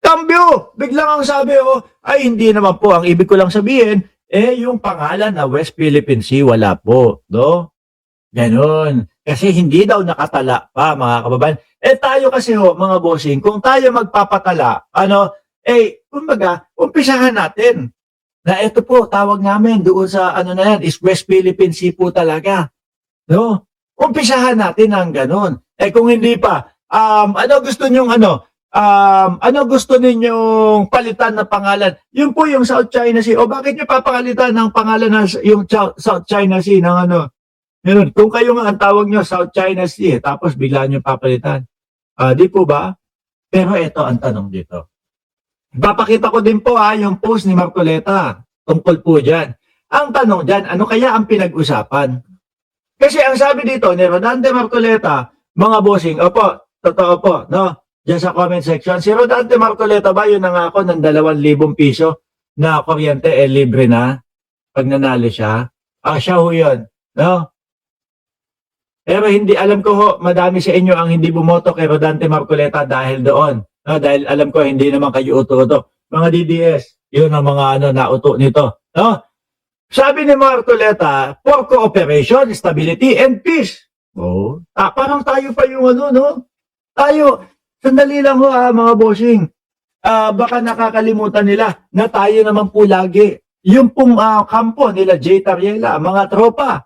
Cambio! Biglang ang sabi, ay hindi naman po. Ang ibig ko lang sabihin, yung pangalan na West Philippine Sea, wala po. No? Ganon. Kasi hindi daw nakatala pa, mga kababayan. Tayo kasi mga bossing, kung tayo magpapatala, kumbaga, umpisahan natin. Na ito po, tawag namin doon sa na yan, is West Philippine Sea po talaga. No? Umpisahan natin ang ganon. Kung hindi pa, ano gusto ninyong palitan na pangalan? Yun po yung South China Sea. O bakit nyo papalitan ng pangalan ng yung South China Sea ng Ganun. Kung kayo nga ang tawag nyo South China Sea, tapos bigla nyo papalitan. Di po ba? Pero ito ang tanong dito. Papakita ko din po yung post ni Marcoleta tungkol po dyan. Ang tanong dyan, ano kaya ang pinag-usapan? Kasi ang sabi dito ni Rodante Marcoleta, mga bossing, opo, totoo po, no? Diyan sa comment section, si Rodante Marcoleta ba yun nangako ng 2,000 piso na kuryente libre na pag nanalo siya? Siya ho yun, no? Pero hindi, alam ko ho, madami sa inyo ang hindi bumoto kay Rodante Marcoleta dahil doon. No? Dahil alam ko, hindi naman kayo uto-uto. Mga DDS, yun ang mga nauto nito. No? Sabi ni Marcoleta, for cooperation, stability, and peace. Parang tayo pa yung no? Tayo, sandali lang ho mga bossing. Baka nakakalimutan nila na tayo naman po lagi. Yung pong kampo nila J. Tariela, mga tropa.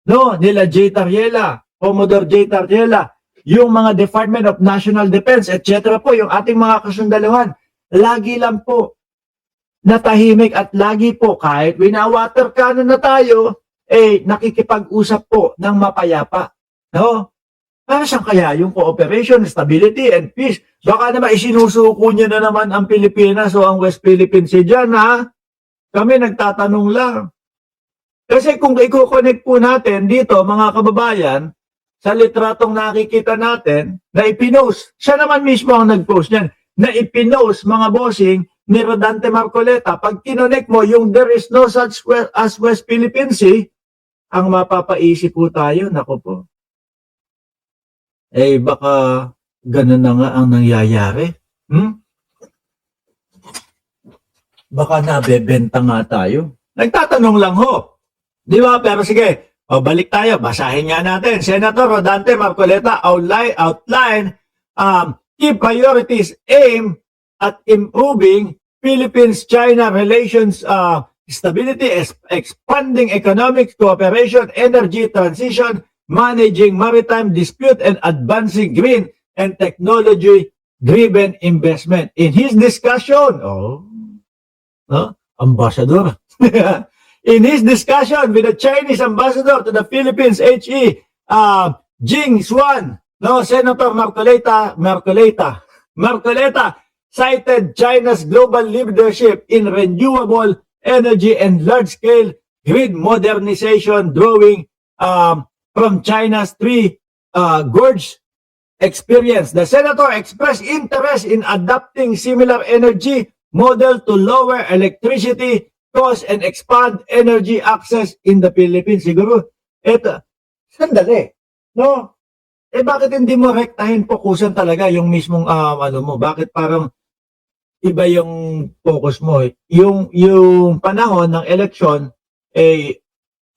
No, nila J. Tariela, Commodore J. Tariela, yung mga Department of National Defense, etc. po, yung ating mga kasundaluhan, lagi lang po natahimik at lagi po kahit winawater cannon na tayo, nakikipag-usap po ng mapayapa. No? Para saan kaya yung cooperation, stability, and peace? Baka naman isinusuko niya na naman ang Pilipinas o ang West Philippine Sea dyan, ha? Kami nagtatanong lang. Kasi kung i-connect po natin dito, mga kababayan, sa litratong nakikita natin, na ipinost, siya naman mismo ang nag-post niyan, na ipinost, mga bossing, ni Rodante Marcoleta, pag kinonect mo yung there is no such as West Philippine Sea, ang mapapaisip po tayo, nako po. Baka ganun na nga ang nangyayari. Baka nabebenta nga tayo. Nagtatanong lang ho. Di ba? Pero sige, balik tayo. Basahin nga natin. Senator Rodante Marcoleta outline key priorities aim at improving Philippines-China relations, stability, expanding economic cooperation, energy transition, managing maritime dispute, and advancing green and technology-driven investment. In his discussion, Ambassador, in his discussion with the Chinese ambassador to the Philippines, H.E. Jing Xuan, Senator Marcoleta cited China's global leadership in renewable energy and large-scale grid modernization, drawing from China's Three Gorges experience. The senator expressed interest in adopting similar energy model to lower electricity cost and expand energy access in the Philippines. Siguro, sandali, no? Bakit hindi mo rektahin fokusan talaga yung mismong mo? Bakit parang iba yung focus mo? Yung panahon ng eleksyon,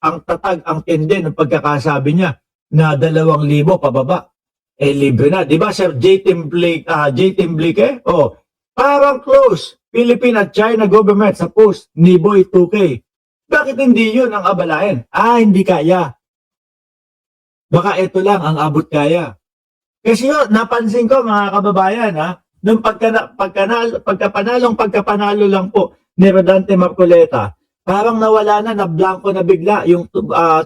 ang tatag, ang tindi ng pagkakasabi niya na 2,000 pababa, libre na. Di ba, Sir J. Timblique? Parang close. Philippine at China government sa post ni Boy 2K. Bakit hindi yun ang abalain? Hindi kaya. Baka ito lang ang abot kaya. Kasi napansin ko mga kababayan, nung pagkapanalo lang po ni Rodante Marcoleta, parang nawala na blanco na bigla yung 2,000.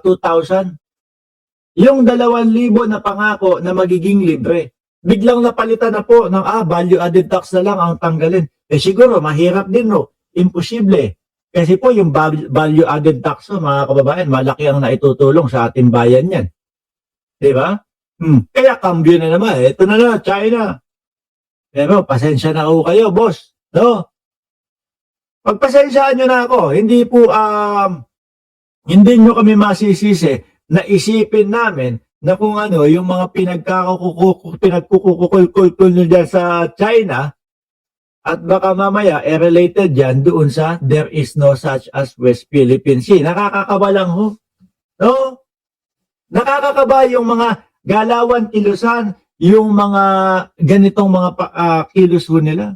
Yung 2,000 na pangako na magiging libre. Biglang napalitan na po ng value added tax na lang ang tanggalin. Siguro mahirap din imposible. Kasi po yung value added tax mga kababayan, malaki ang naitutulong sa ating bayan yan. Di ba? Kaya cambio na naman. Ito na China. Pero pasensya na ako kayo, boss. No? Pagpasensyaan nyo na ako, hindi nyo kami masisisi na isipin namin na kung yung mga pinagkukukulkul nyo dyan sa China, At baka mamaya, related yan doon sa there is no such as West Philippine Sea. Nakakakaba lang ho. No? Nakakakaba yung mga galawan, kilusan, yung mga ganitong mga kilos ho nila.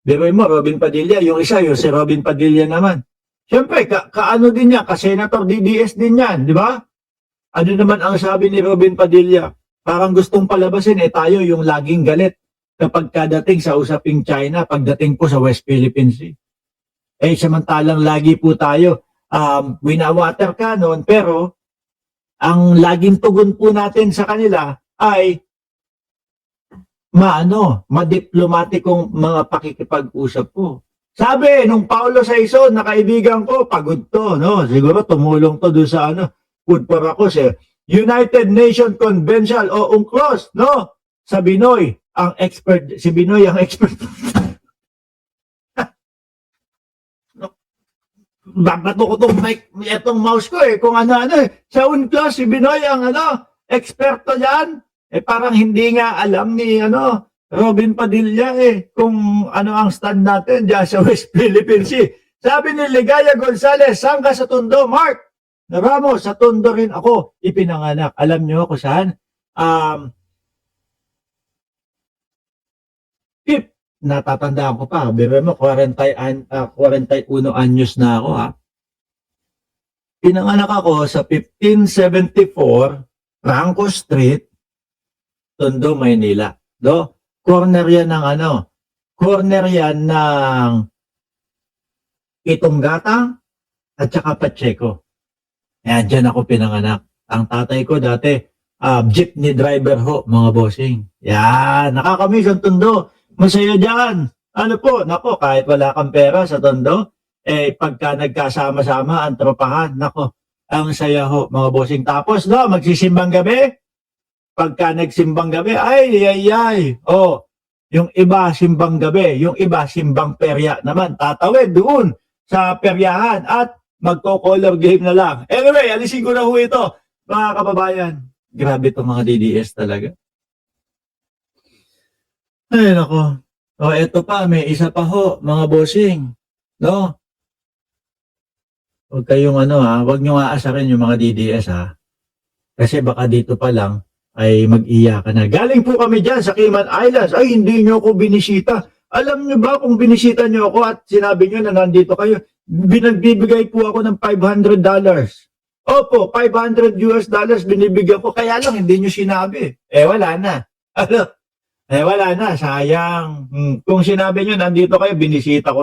Pero mo, Robin Padilla, yung isa, yung si Robin Padilla naman. Siyempre, kaano din yan, ka-Senator DDS din yan, di ba? Ano naman ang sabi ni Robin Padilla? Parang gustong palabasin, tayo yung laging galit kapag kadating sa usaping China, pagdating po sa West Philippine Sea. Samantalang lagi po tayo, winawater cannon, pero ang laging tugon po natin sa kanila ay madiplomatikong mga pakikipag-usap po. Sabi nung Paulo Saison na kaibigan ko, pagod to, no? Siguro tumulong to doon sa food for ako United Nations Convention o UNCLOS, no? Sa Binoy, si Binoy ang expert. Babato ko itong mouse ko kung ano-ano Sa UNCLOS, si Binoy ang eksperto yan. Parang hindi nga alam ni Robin Padilla kung ano ang stand natin dyan sa West Philippine Sea. Sabi ni Ligaya Gonzalez, saan ka sa Tondo, Mark? Ramos, sa Tondo rin ako ipinanganak. Alam nyo kung saan? Natatandaan ko pa. Biro mo, 41 anyos na ako Pinanganak ako sa 1574 Franco Street, Tondo, Maynila. Corner yan ng corner yan ng Itong-Gatang at saka Pacheco. Dyan ako pinanganak. Ang tatay ko dati, jeepney driver ho, mga bossing. Yan, nakakamiss ang Tondo. Masaya dyan. Nako, kahit wala kang pera sa Tondo, pagka nagkasama-sama ang tropahan, nako, ang saya ho, mga bossing. Tapos, magsisimbang gabi. Pagka nagsimbang gabi, yung iba simbang gabi, yung iba simbang perya naman, tatawid doon sa peryahan at magko-color game na lang. Anyway, alisin ko na ho ito, mga kababayan. Grabe itong mga DDS talaga. Ay, nako. Ito pa, may isa pa ho, mga bossing. No? Huwag kayong huwag nyo aasarin yung mga DDS Kasi baka dito pa lang, ay mag-iyakan na. Galing po kami dyan sa Cayman Islands. Ay, hindi nyo ako binisita. Alam nyo ba kung binisita nyo ako at sinabi nyo na nandito kayo, binagbibigay po ako ng $500. Opo, $500 binibigyan ko. Kaya lang, hindi nyo sinabi. Wala na. Wala na. Sayang. Kung sinabi nyo, nandito kayo, binisita ko